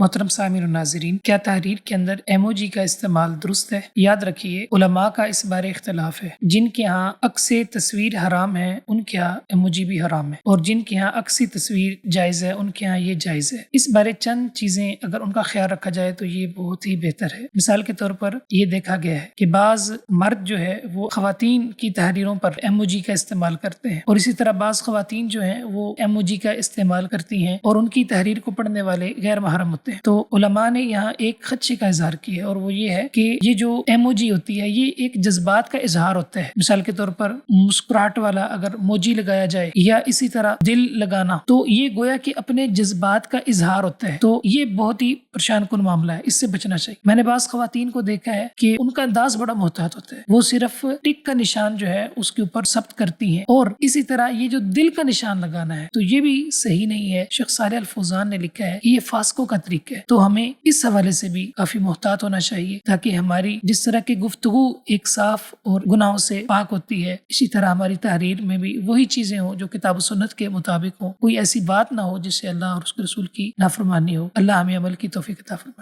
محترم سامعین و ناظرین، کیا تحریر کے اندر ایموجی کا استعمال درست ہے؟ یاد رکھیے علماء کا اس بارے اختلاف ہے۔ جن کے ہاں عکس تصویر حرام ہے ان کے ہاں ایموجی بھی حرام ہے، اور جن کے ہاں عکس تصویر جائز ہے ان کے ہاں یہ جائز ہے۔ اس بارے چند چیزیں اگر ان کا خیال رکھا جائے تو یہ بہت ہی بہتر ہے۔ مثال کے طور پر یہ دیکھا گیا ہے کہ بعض مرد جو ہے وہ خواتین کی تحریروں پر ایموجی کا استعمال کرتے ہیں، اور اسی طرح بعض خواتین جو ہیں وہ ایموجی کا استعمال کرتی ہیں اور ان کی تحریر کو پڑھنے والے غیر محرم ہوتے ہیں۔ تو علماء نے یہاں ایک خدشے کا اظہار کیا ہے، اور وہ یہ ہے کہ یہ جو ایموجی ہوتی ہے یہ ایک جذبات کا اظہار ہوتا ہے۔ مثال کے طور پر مسکراہٹ والا اگر موجی لگایا جائے یا اسی طرح دل لگانا، تو یہ گویا کہ اپنے جذبات کا اظہار ہوتا ہے۔ تو یہ بہت ہی پریشان کن معاملہ ہے، اس سے بچنا چاہیے۔ میں نے بعض خواتین کو دیکھا ہے کہ ان کا انداز بڑا محتاط ہوتا ہے، وہ صرف ٹک کا نشان جو ہے اس کے اوپر ثبت کرتی ہیں، اور اسی طرح یہ جو دل کا نشان لگانا ہے تو یہ بھی صحیح نہیں ہے۔ شیخ صالح الفوزان نے لکھا ہے کہ یہ فاسقوں کا طریقہ ہے۔ تو ہمیں اس حوالے سے بھی کافی محتاط ہونا چاہیے تاکہ ہماری جس طرح کی گفتگو ایک صاف اور گناہوں سے پاک ہوتی ہے، اسی طرح ہماری تحریر میں بھی وہی چیزیں ہوں جو کتاب و سنت کے مطابق ہوں، کوئی ایسی بات نہ ہو جس سے اللہ اور اس کے رسول کی نافرمانی ہو۔ اللہ ہمیں عمل کی توفیق عطا فرمائے۔